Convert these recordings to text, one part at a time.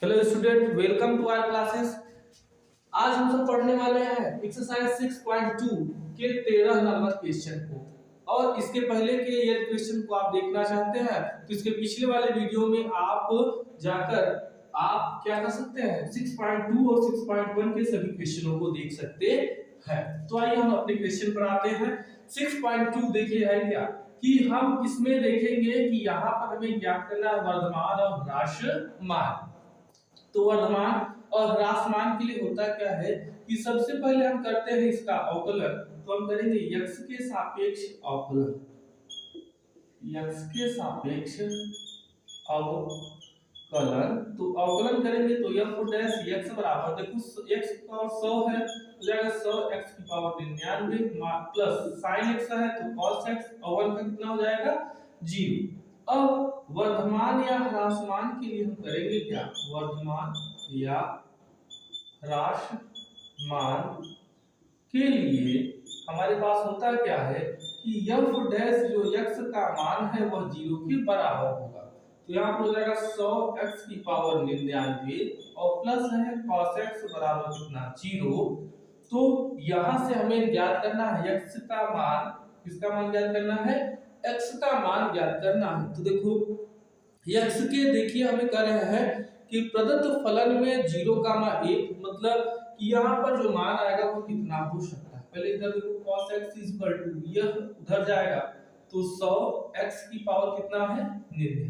Hello student, welcome to our classes. आज हम सब पढ़ने वाले हैं एक्सरसाइज 6.2 के 13 नंबर क्वेश्चन को। और इसके पहले के ये क्वेश्चन को आप देखना चाहते हैं तो इसके पिछले वाले वीडियो में आप जाकर आप क्या कर सकते हैं, 6.2 और 6.1 के सभी क्वेश्चनों को देख सकते हैं। तो आइए हम अपने क्वेश्चन पर आते हैं। 6.2 देखिए है क्या कि हम इसमें देखेंगे कि यहाँ पर हमें ज्ञात करना है वर्धमान और ह्रासमान। तो वर्धमान और ह्रासमान के लिए होता क्या है कि सबसे पहले हम करते हैं इसका अवकलन। तो हम करेंगे x के सापेक्ष अवकलन, x के सापेक्ष अवकलन। तो अवकलन करेंगे तो f डैश x बराबर, देखो x की पावर 100 है तो जाएगा 100 x की पावर 99 प्लस sin x है तो cos x और 1 का कितना हो जाएगा 0। अब वर्धमान या ह्रासमान के लिए हम करेंगे क्या, वर्धमान या ह्रासमान के लिए हमारे पास होता क्या है कि f डैश जो x का मान है वह 0 के बराबर होगा। तो यहाँ पर हो जाएगा 100 x की पावर 99 और प्लस है cos x बराबर कितना 0। तो यहाँ से हमें ज्ञात करना है x का मान, किसका मान ज्ञात करना है, x का मान ज्ञात करना है। तो देखो x के देखिए हमें कर रहे हैं कि प्रदत्त फलन में 0,1 मतलब कि यहाँ पर जो मान आएगा वो कितना हो सकता है। पहले इधर देखो cos x यह उधर जाएगा तो 100 x की पावर कितना है 99,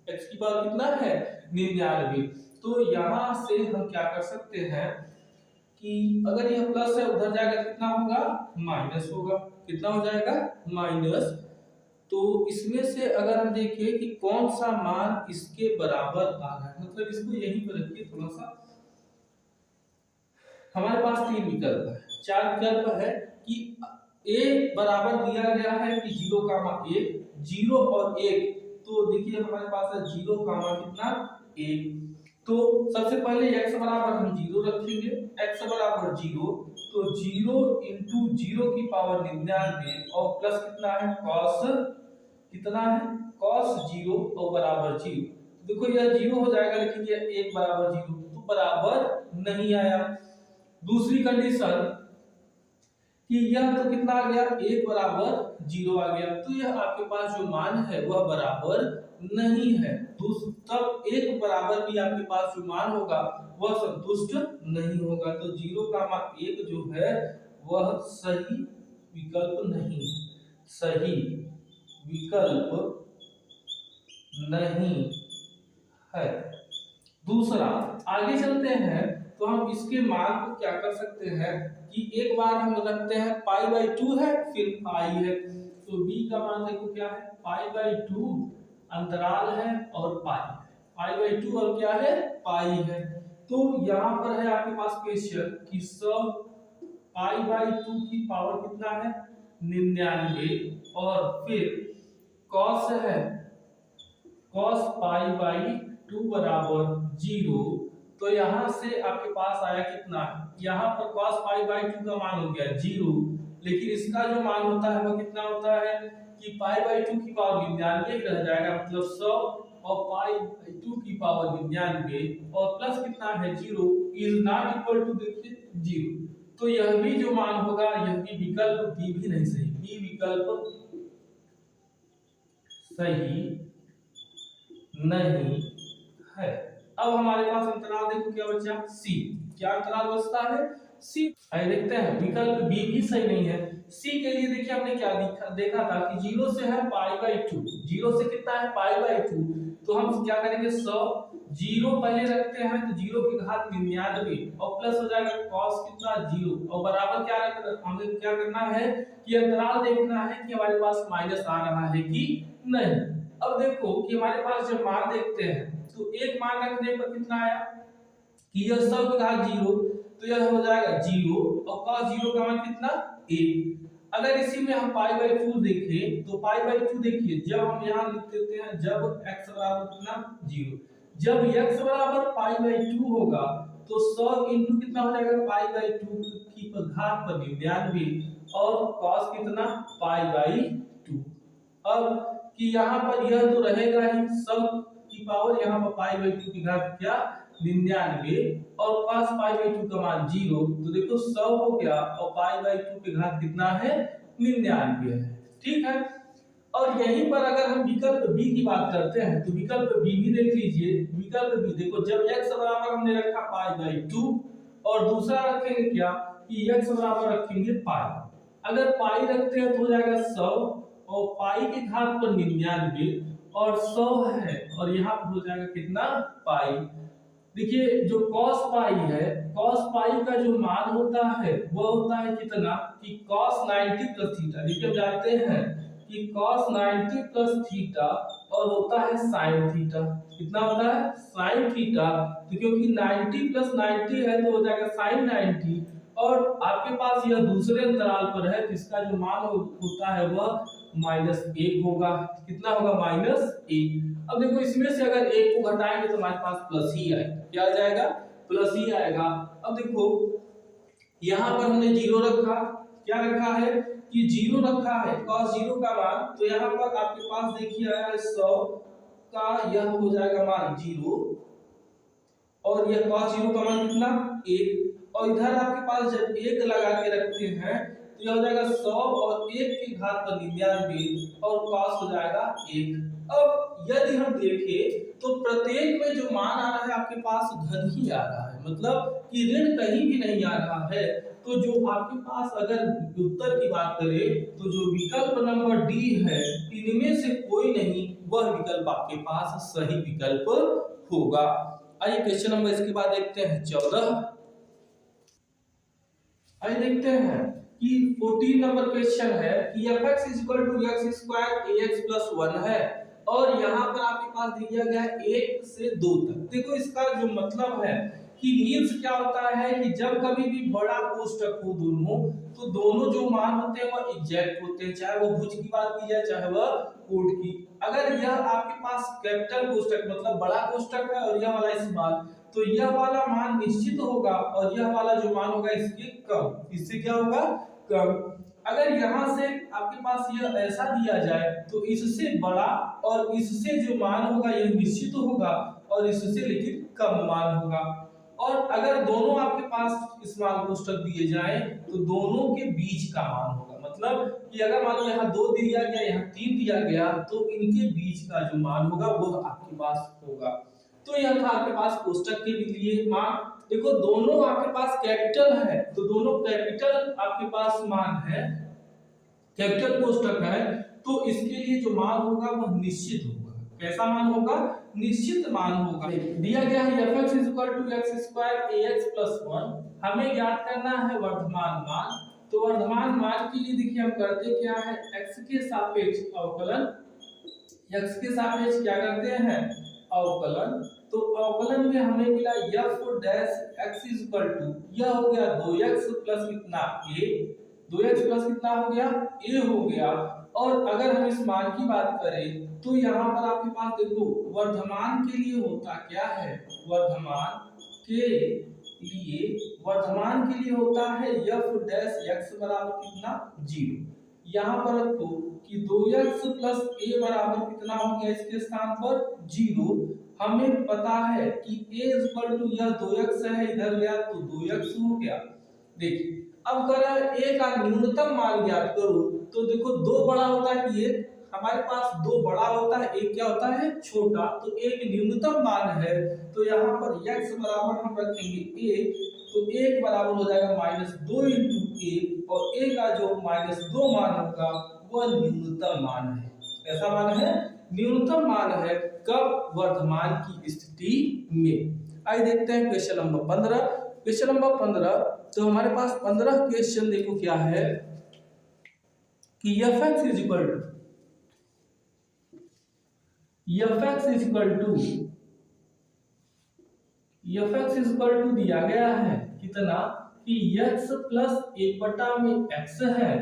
x की पावर कितना है 99। तो यहाँ से हम क्या कर सकते हैं कि अगर यह प्लस है उधर जाएगा तो कितना होगा माइनस होगा, कितना हो जाएगा माइनस। तो इसमें से अगर हम देखें कि कौन सा मान इसके बराबर आ रहा है, मतलब इसको यहीं पर रखिए थोड़ा सा। हमारे पास 3 विकल्प है, 4 विकल्प है कि a बराबर दिया गया है कि 0,1, 0 और 1। तो देखिए हमारे पास है 0, कितना 1। तो सबसे पहले x बराबर हम 0 रखेंगे, x बराबर 0 तो 0 इंटू 0 की पावर 99 और प्लस कितना है cos, कितना है cos 0 और बराबर 0। देखो यह 0 हो जाएगा लेकिन यह 1 बराबर 0 तो बराबर नहीं आया। दूसरी कंडीशन कि यह तो कितना आ गया 1 बराबर 0 आ गया, तो यह आपके पास जो मान है वह बराबर नहीं है। तब 1 बराबर भी आपके पास जो मान होगा वह संतुष्ट नहीं होगा। तो 0,1 जो है वह सही विकल्प नहीं, सही विकल्प नहीं है। दूसरा आगे चलते हैं तो हम इसके मान को क्या कर सकते हैं कि एक बार हम रखते हैं π/2 है फिर पाई है। तो b का मान देखो क्या है π/2 अंतराल है और π/2 और क्या है पाई है। तो यहाँ पर है आपके पास क्वेश्चन कि 100 π/2 की पावर कितना है 99 और फिर cos है cos π/2 बराबर 0। तो यहाँ से आपके पास आया कितना, यहाँ पर cos π/2 का मान हो गया 0, लेकिन इसका जो मान होता है वो कितना होता है कि π/2 की पावर 99 रह जाएगा, मतलब 100 और π/2 की पावर 99 और प्लस कितना है 0 इज नॉट इक्वल टू देखिए 0। तो यह भी जो मान होगा यह भी विकल्प बी भी नहीं सही, बी विकल्प सही नहीं है। अब हमारे पास अंतराल देखो क्या बचा सी, क्या अंतराल बचता है सी। आइए देखते हैं विकल्प बी भी सही नहीं है। सी के लिए देखिए हमने क्या देखा था कि 0 से है π/2, 0 से कितना है π/2। तो हम क्या करेंगे 100 0 पहले रखते हैं तो 0 की घात 99 और प्लस हो जाएगा cos कितना 0 और बराबर क्या हमें क्या करना है कि अंतराल देखना है कि हमारे पास माइनस आ रहा है कि नहीं। अब देखो कि हमारे पास जब मान देखते हैं तो एक मान रखने पर कितना आया कि यह 100 की घात 0 तो यह हो जाएगा 0 और cos 0 का मान कितना 1। अगर इसी में हम π/2 देखें तो π/2 देखिए जब हम यहाँ लिख देते हैं जब x बराबर कितना 0, जब x बराबर π/2 होगा तो 100 इंटू कितना हो जाएगा π/2 की घात पर 99 और cos कितना π/2। अब कि यहाँ पर यह तो रहेगा ही सब की की पावर यहाँ पर π/2 की घात क्या 99 और cos π/2 का मान 0, तो देखो 100 हो गया और π/2 की घात कितना है 99 है। ठीक है, और यहीं पर अगर हम विकल्प बी की बात करते हैं तो विकल्प बी भी देख लीजिए। विकल्प बी देखो, जब x बराबर हमने रखा π/2 और दूसरा रखेंगे क्या कि x बराबर रखेंगे पाई। अगर पाई रखते हैं तो हो जाएगा 100 और पाई की घात पर 99 और 100 है और यहाँ पर हो जाएगा कितना पाई। देखिए जो cos पाई है, cos पाई का जो मान होता है वो होता है कितना कि cos 90 प्लस थीटा। देखिए हम जानते हैं कि cos 90 प्लस थीटा और होता है sin थीटा। कितना होता है sin थीटा, तो क्योंकि 90 प्लस 90 है तो हो जाएगा sin 90 और आपके पास यह दूसरे अंतराल पर है तो इसका जो मान होता है वह -1 होगा। कितना होगा -1। अब देखो इसमें से अगर 1 को घटाएंगे तो हमारे पास प्लस ही आएगा। क्या आ जाएगा प्लस ही आएगा। अब देखो यहाँ पर हमने 0 रखा, क्या रखा है कि 0 रखा है cos 0 का मान, तो यहाँ पर आपके पास देखिए आया है 100 का यह हो जाएगा मान 0 और यह cos 0 का मान कितना 1 और इधर आपके पास जब 1 लगा के रखते हैं तो यह हो जाएगा 100 और 1 की घात पर 99 और cos हो जाएगा 1। अब यदि हम देखें तो प्रत्येक में जो मान आ रहा है आपके पास धन ही आ रहा है, मतलब कि ऋण कहीं भी नहीं आ रहा है। तो जो आपके पास अगर उत्तर की बात करें तो जो विकल्प नंबर डी है इनमें से कोई नहीं, वह विकल्प आपके पास सही विकल्प होगा। आइए क्वेश्चन नंबर इसके बाद देखते हैं 14। आइए देखते हैं कि 14 नंबर क्वेश्चन है कि fx = x² ax + 1 है और यहाँ पर आपके पास दिया गया है 1 से 2 तक। देखो इसका जो मतलब है कि मीन्स क्या होता है कि जब कभी भी बड़ा कोष्टक हो दोनों, तो दोनों जो मान होते हैं वह एग्जैक्ट होते हैं, चाहे वो भुज की बात की जाए चाहे वह कोट की। अगर यह आपके पास कैपिटल कोष्टक मतलब बड़ा कोष्टक है और यह वाला स्मॉल, तो यह वाला मान निश्चित होगा और यह वाला जो मान होगा इसके कम, इससे क्या होगा कम। अगर यहाँ से आपके पास यह ऐसा दिया जाए तो इससे बड़ा और इससे जो मान होगा यह निश्चित होगा और इससे लेकिन कम मान होगा। और अगर दोनों आपके पास स्मॉल कोष्टक दिए जाए तो दोनों के बीच का मान होगा, मतलब कि अगर मान लो यहाँ 2 दिया गया यहाँ 3 दिया गया तो इनके बीच का जो मान होगा वो आपके पास होगा। तो यह था आपके पास कोष्टक के लिए मान। देखो दोनों आपके पास कैपिटल है तो दोनों कैपिटल आपके पास मान है, कैपिटल कोष्टक है, तो इसके लिए जो मान होगा वह निश्चित होगा। कैसा मान होगा निश्चित मान होगा। दिया गया है fx = x² ax + 1, हमें ज्ञात करना है वर्तमान मान। तो वर्तमान मान के लिए देखिए हम करते क्या है x के सापेक्ष अवकलन, x के सापेक्ष क्या करते हैं अवकलन। तो अवकलन में हमें मिला f' x यह हो गया 2x प्लस कितना a, 2x प्लस कितना हो गया a हो गया। और अगर हम इस मान की बात करें तो यहाँ पर आपके पास देखो वर्धमान के लिए होता क्या है, वर्धमान के लिए होता है f' बराबर कितना 0। यहाँ पर रखो कि 2x प्लस a बराबर कितना हो गया इसके स्थान पर 0। हमें पता है कि a यह 2x है, इधर गया तो 2x हो गया। देखिए अब अगर a का न्यूनतम मान ज्ञात करो तो देखो 2 बड़ा होता है कि एक हमारे पास 2 बड़ा होता है, एक क्या होता है छोटा, तो एक न्यूनतम मान है। तो यहाँ पर x बराबर हम रखेंगे a, तो a बराबर हो जाएगा -2 × a और a का जो -2 मान होगा वह न्यूनतम मान है। कैसा मान है न्यूनतम मान है, कब वर्धमान की स्थिति में। आइए देखते हैं क्वेश्चन नंबर 15। क्वेश्चन नंबर 15 तो हमारे पास 15 क्वेश्चन देखो क्या है कि fx दिया गया है कितना कि x प्लस 1/x है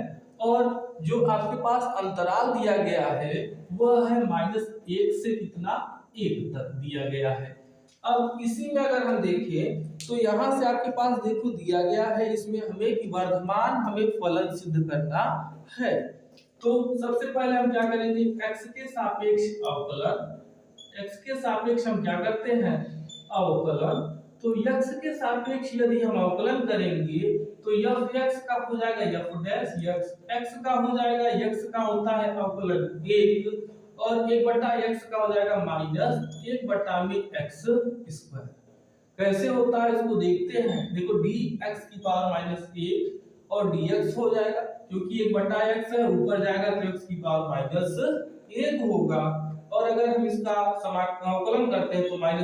और जो आपके पास अंतराल दिया गया है वह है -1 से कितना 1 तक दिया गया है। अब इसी में अगर हम देखें तो यहाँ से आपके पास देखो दिया गया है इसमें हमें कि वर्धमान हमें फलन सिद्ध करना है। तो सबसे पहले हम क्या करेंगे x के सापेक्ष अवकलन, x के सापेक्ष हम क्या करते हैं, अवकलन। तो x के सापेक्ष यदि हम अवकलन करेंगे तो f x का हो जाएगा f डैश x, x का हो जाएगा, x का होता है अवकलन 1 और 1/x का हो जाएगा माइनस 1/x स्क्वायर। कैसे होता है इसको देखते हैं। देखो dx की पावर -1 और dx हो जाएगा, क्योंकि 1/x है, ऊपर जाएगा तो x की पावर -1 होगा। और अगर हम इसका समाकलन करते हैं तो -1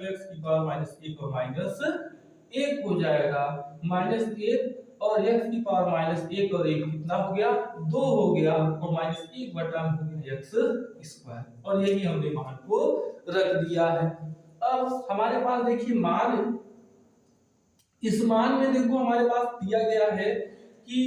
x की पावर -1 और -1 हो जाएगा। -1 और x की पावर -1 और 1 कितना हो गया, 2 हो गया, और -1 बटा हो गया x स्क्वायर। और यही हमने मान को रख दिया है। अब हमारे पास देखिए मान, इस मान में देखो हमारे पास दिया गया है कि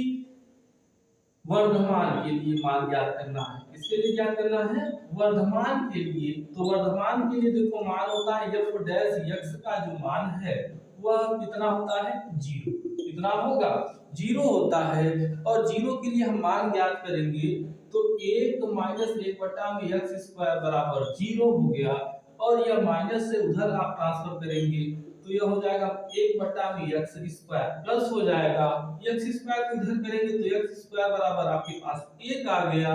वर्धमान के लिए मान ज्ञात करना है। इसके लिए क्या करना है, वर्धमान के लिए। तो वर्धमान के लिए देखो मान होता है f डैश x का जो मान है वह कितना होता है, 0। कितना होगा, 0 होता है। और 0 के लिए हम मान ज्ञात करेंगे तो 1 - 1/x स्क्वायर बराबर 0 हो गया। और यह माइनस से उधर आप ट्रांसफर करेंगे तो यह हो जाएगा 1/x स्क्वायर प्लस हो जाएगा x स्क्वायर को इधर करेंगे तो x स्क्वायर बराबर आपके पास 1 आ गया।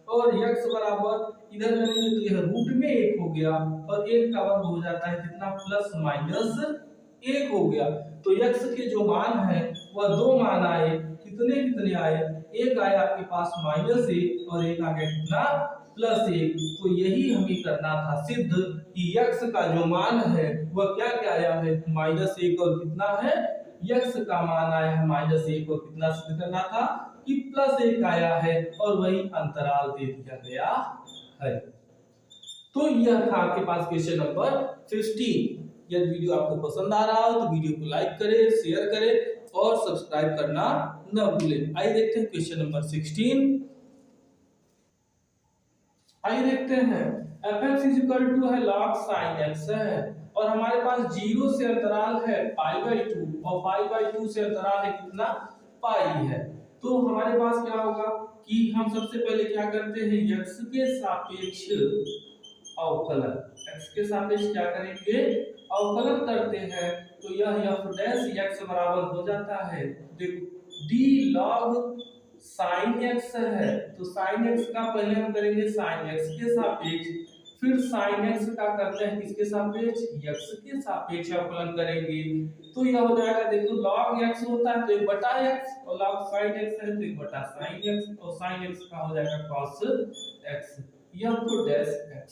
और x बराबर इधर करेंगे तो यह रूट में 1 हो गया, और 1 का वर्ग हो जाता है कितना, प्लस माइनस 1 हो गया। तो x के जो मान है वह 2 मान आए। कितने कितने आए, एक आया आपके पास -1 और एक आ गया कितना, +1। तो यही हमें करना था सिद्ध कि x का जो मान है वह क्या क्या आया है, -1 और कितना है, x का मान आया है -1 और कितना सिद्ध करना था कि +1 आया है, और वही अंतराल दे दिया गया है। तो यह था आपके पास क्वेश्चन नंबर 15। यदि वीडियो आपको पसंद आ रहा हो तो वीडियो को लाइक करें, शेयर करें और सब्सक्राइब करना न भूलें। आइए देखते हैं क्वेश्चन नंबर 16। आइए देखते हैं fx है log sin x है, और हमारे पास 0 से अंतराल है π/2 और π/2 से अंतराल है कितना, पाई है। तो हमारे पास क्या होगा कि हम सबसे पहले क्या करते हैं, x के सापेक्ष अवकलन, x के सापेक्ष क्या करेंगे, अवकलन करते हैं। तो यह f डैश x बराबर हो जाता है, देखो d log sin x है। तो sin x का पहले हम करेंगे sin x के सापेक्ष, फिर sin x का करते हैं किसके सापेक्ष, x के सापेक्ष अवकलन करेंगे। तो यह हो जाएगा, देखो log x होता है तो 1/x, और log sin x है तो 1/sin x, और sin x का हो जाएगा cos x, यह तो डैश x।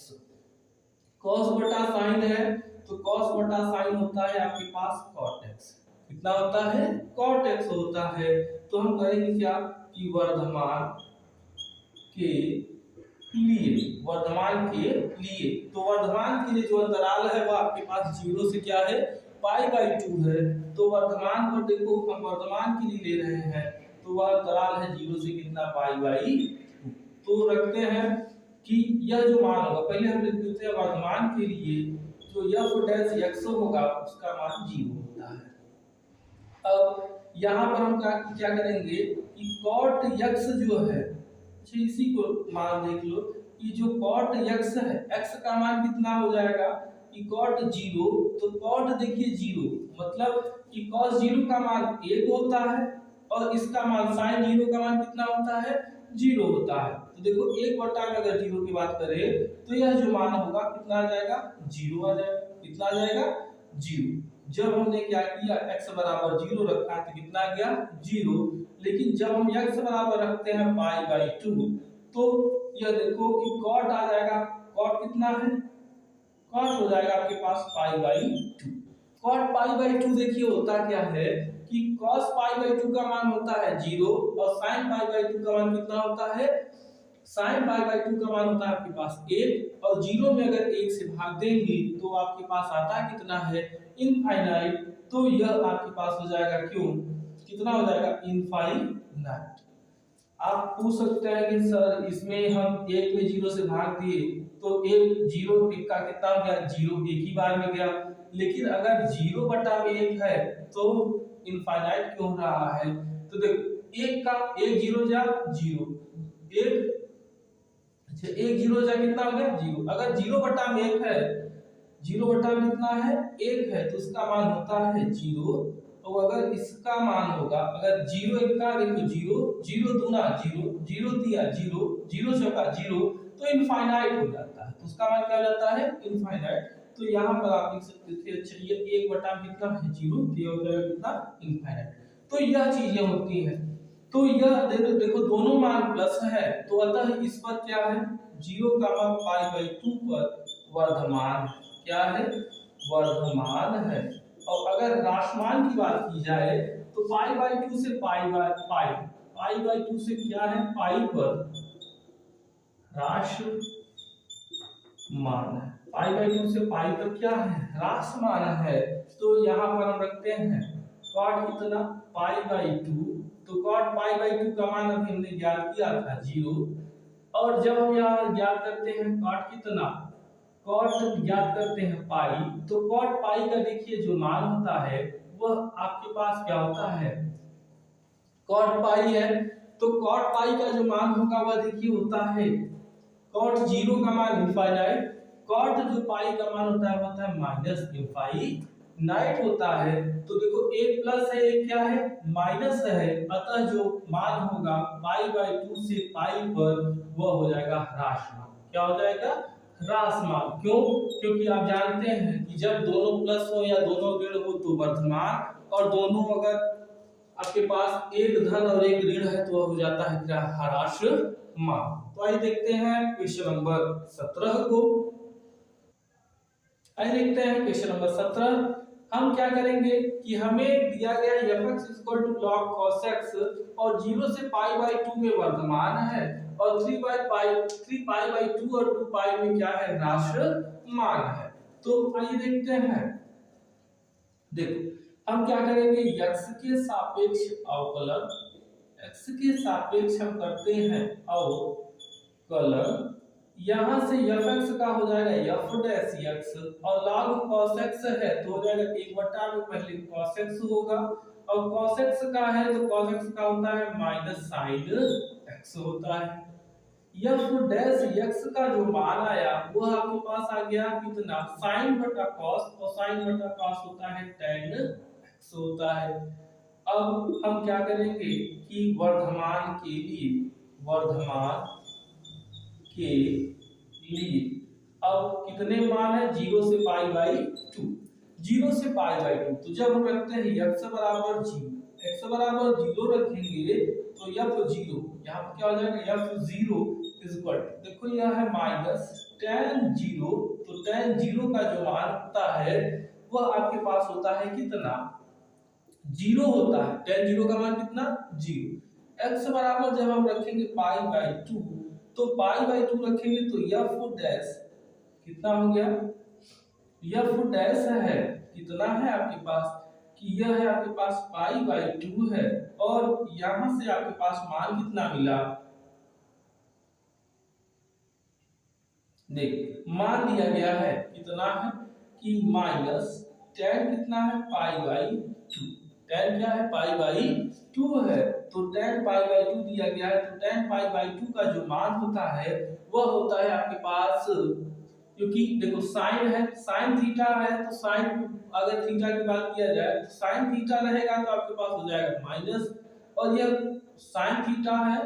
cos बटा sin है तो cos बटा sin होता है आपके पास cot x। कितना होता है, cot x होता है। तो हम करेंगे क्या कि वर्धमान के लिए, वर्धमान के लिए, तो वर्धमान के लिए जो अंतराल है वह आपके पास 0 से क्या है, π/2 है। तो वर्धमान पर देखो हम वर्धमान के लिए ले रहे हैं तो वह अंतराल है 0 से कितना, π/2। तो रखते हैं कि यह जो मान होगा, पहले हम लिख देते हैं वर्धमान के लिए जो f डैश x होगा उसका मान 0 होता है। अब यहाँ पर हम क्या करेंगे कि cot x जो है, इसी को मान देख लो कि जो cot x है, x का मान कितना हो जाएगा कि cot 0, तो cot देखिए 0 मतलब कि cos 0 का मान 1 होता है, और इसका मान sin 0 का मान कितना होता है, 0 होता है। तो देखो 1 में अगर 0 की बात करें तो यह जो मान होगा कितना आ जाएगा, 0 आ जाएगा। कितना आ जाएगा, 0। जब हमने क्या किया, x बराबर 0 रखा तो कितना आ गया, 0। लेकिन जब हम x बराबर रखते हैं π/2 तो यह देखो कि cot आ जाएगा, cot कितना है, cot हो जाएगा आपके पास π/2। cot π/2 देखिए होता क्या है कि cos π/2 का मान होता है 0, और sin π/2 का मान कितना होता है, sin π/2 का मान होता है आपके पास 1, और 0 में अगर 1 से भाग देंगे तो आपके पास आता है कितना है, इनफाइनाइट। तो यह आपके पास हो जाएगा, क्यों, कितना हो जाएगा, इनफाइनाइट। आप पूछ सकते हैं कि सर इसमें हम 1 में 0 से भाग दिए तो 0 1 का कितना हो गया, 0 एक ही बार में गया। लेकिन अगर 0/1 है तो इनफाइनाइट क्यों हो रहा है, तो देखो 1 का 1 0 जा 0, 1 एक जीरो जा कितना हो गया जीरो। अगर जीरो बटा में एक है, जीरो बटा में कितना है एक है, तो उसका मान होता है जीरो। तो अगर इसका मान होगा, अगर जीरो एक का देखो जीरो, जीरो दूना जीरो, जीरो दिया जीरो, जीरो चौका जीरो, तो इनफाइनाइट हो जाता है, तो उसका मान क्या हो जाता है इनफाइनाइट। तो यहाँ पर आप देख सकते थे, चलिए एक बटा में कितना है जीरो, तो ये हो जाएगा कितना इनफाइनाइट। तो यह चीजें होती हैं। तो यह देखो दोनों मान प्लस है, तो अतः इस पर क्या है जीरो का मान पाई बाई 2 पर वर्धमान है। क्या है वर्धमान है। और अगर राशमान की बात की जाए तो पाई बाई 2 से पाई बाई पाई बाई 2 से क्या है पाई पर राशमान है। पाई बाई 2 से पाई पर क्या है राशमान है। तो यहाँ पर हम रखते हैं कॉट कितना पाई बाई 2, तो कॉट पाई बाई 2 का मान अभी हमने ज्ञात किया था जीरो। और जब हम यहाँ ज्ञात करते हैं कॉट कितना कॉट ज्ञात करते हैं पाई, तो कॉट पाई का देखिए जो मान होता है वह आपके पास क्या होता है कॉट पाई है। तो कॉट पाई का जो मान होगा वह देखिए होता है कॉट जीरो का मान इनफाइनाइट, कॉट जो पाई का मान होता है माइनस इनफाइनाइट होता है। तो देखो एक प्लस है एक क्या है माइनस है, अतः जो मान होगा पाई बाई 2 से पाई पर वह हो जाएगा ह्रासमान। क्या हो जाएगा ह्रासमान। क्यों? क्योंकि आप जानते हैं कि जब दोनों प्लस हो या दोनों ऋण हो तो वर्धमान, और दोनों अगर आपके पास एक धन और एक ऋण है तो वह हो जाता है क्या ह्रासमान। तो आइए देखते हैं क्वेश्चन नंबर 17 को। आइए देखते हैं क्वेश्चन नंबर 17। हम क्या करेंगे कि हमें दिया गया fx log cos x और 0 से पाई बाई 2 में वर्धमान है, और 3 पाई बाई 2 और 2 पाई में क्या है ह्रासमान है। तो आइए देखते हैं। देखो हम क्या करेंगे x के सापेक्ष अवकलन, x के सापेक्ष हम करते हैं अवकलन। यहां से fx का हो जाएगा f डैश x, और log cos x है तो हो जाएगा 1 में पहले cos x होगा, और cos x का है तो cos x का होता है माइनस sin x होता है। f डैश x का जो मान आया वो आपके पास आ गया कितना sin बटा cos, और sin बटा cos होता है tan x होता है। अब हम क्या करेंगे कि वर्धमान के लिए अब कितने मान है 0 से पाई बाई 2, 0 से पाई बाई 2। तो जब हम रखते हैं x बराबर 0, x बराबर 0 रखेंगे तो f0 यहाँ पर क्या हो जाएगा f0 इक्वल देखो यह है माइनस tan 0। तो tan 0 का जो मान होता है वह आपके पास होता है कितना 0 होता है। tan 0 का मान कितना 0। x बराबर जब हम रखेंगे पाई बाई 2, तो पाई बाई 2 रखेंगे तो f डैश कितना हो गया f डैश है कितना है आपके पास कि यह है आपके पास पाई बाई 2 है, और यहां से आपके पास मान कितना मिला देख मान दिया गया है कितना है कि माइनस tan कितना है पाई बाई 2, tan क्या है पाई बाई 2 है, तो tan पाई बाई 2 दिया गया है। तो tan पाई बाई 2 का जो मान होता है वह होता है आपके पास, क्योंकि देखो साइन है साइन थीटा है, तो साइन अगर थीटा की बात किया जाए तो साइन थीटा रहेगा तो आपके पास हो जाएगा माइनस, और यह साइन थीटा है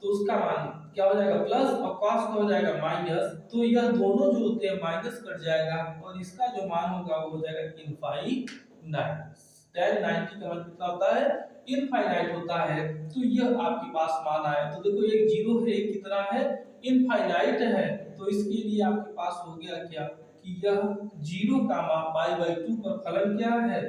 तो उसका मान क्या हो जाएगा प्लस, और cos का हो जाएगा माइनस। तो यह दोनों जो होते हैं माइनस कट जाएगा, और इसका जो मान होगा वो हो जाएगा इनफाइनाइट। tan 90 का मान कितना होता है इनफाइनाइट होता है। तो यह आपके पास मान आया। तो देखो एक जीरो है एक कितना है इनफाइनाइट है, तो इसके लिए आपके पास हो गया क्या कि यह जीरो का मान पाई बाई 2 पर फलन क्या है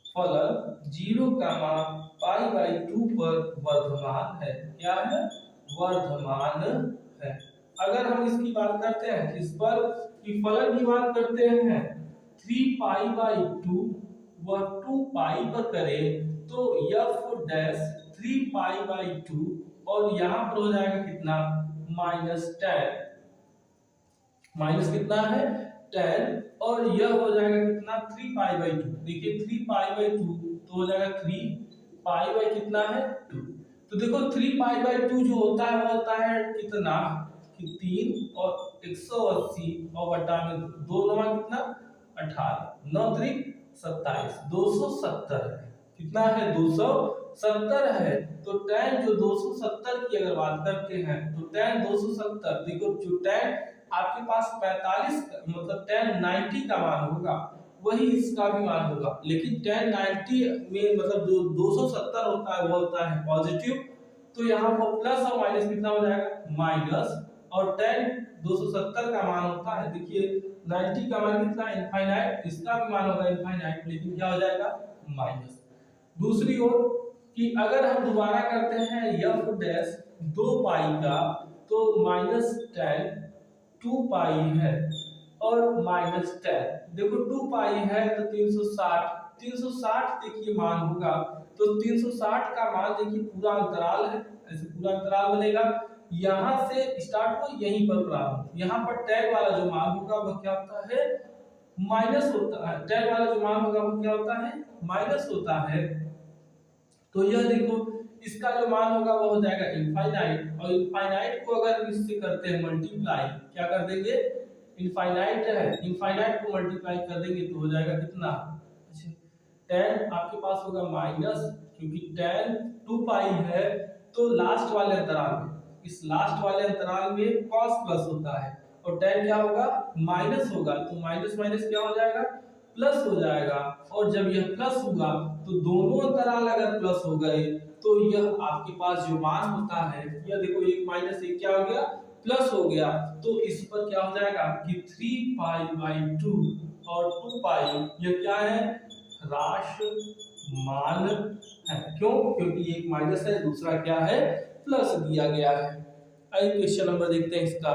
फलन 0 का मान पाई बाई 2 पर वर्धमान है। क्या है वर्धमान है। अगर हम इसकी बात करते हैं किस पर कि फलन की बात करते हैं 3 पाई बाई 2 व 2 पाई पर करें तो f डैश 3 पाई बाई 2, और यहाँ पर हो जाएगा कितना माइनस tan, माइनस कितना है tan, और यह हो जाएगा कितना 3 पाई बाई 2। देखिए 3 पाई बाई 2 तो हो जाएगा 3 पाई बाई कितना है 2। तो देखो 3 पाई बाई 2 जो होता है वो होता है कितना कि 3 और 180 और बटा में 2 नवा कितना 18 9 त्रिक 27 270 है। कितना है 270 है। तो tan जो 270 की अगर बात करते हैं तो tan 270 देखो जो tan आपके पास 45 मतलब tan 90 का मान होगा वही इसका भी मान होगा, लेकिन tan 90 में मतलब जो 270 होता है वो होता है पॉजिटिव, तो यहाँ पर प्लस और माइनस कितना हो जाएगा माइनस, और tan 270 का मान होता है देखिए 90 का मान कितना इनफाइनाइट, इसका भी मान होगा इनफाइनाइट, लेकिन क्या हो जाएगा माइनस। दूसरी ओर कि अगर हम दोबारा करते हैं f डैश 2 पाई का तो माइनस tan 2 पाई है और माइनस tan देखो 2 पाई है तो 360 देखिए मान होगा, तो 360 का मान देखिए पूरा अंतराल है, ऐसे पूरा अंतराल बनेगा, यहां से स्टार्ट हो यहीं पर प्रारंभ, यहां पर tan वाला जो मान होगा वह क्या होता है माइनस होता है, tan वाला जो मान होगा वो क्या होता है माइनस होता है। तो यह देखो इसका जो मान होगा वो हो जाएगा इनफाइनाइट, और इनफाइनाइट को अगर हम इससे करते हैं मल्टीप्लाई, क्या कर देंगे इनफाइनाइट है, इनफाइनाइट को मल्टीप्लाई कर देंगे तो हो जाएगा कितना अच्छा tan आपके पास होगा माइनस, क्योंकि tan 2 पाई है तो लास्ट वाले अंतराल में, इस लास्ट वाले अंतराल में cos प्लस होता है और tan क्या होगा माइनस होगा, तो माइनस माइनस क्या हो जाएगा प्लस हो जाएगा, और जब यह प्लस होगा तो दोनों अंतराल अगर प्लस हो गए तो यह आपके पास जो मान होता है, यह देखो एक माइनस एक क्या हो गया प्लस हो गया, तो इस पर क्या हो जाएगा कि 3 पाई बाई 2 और 2 पाई यह क्या है राशमान है, क्यों क्योंकि एक माइनस है दूसरा क्या है प्लस दिया गया है। आइए क्वेश्चन नंबर देखते हैं इसका।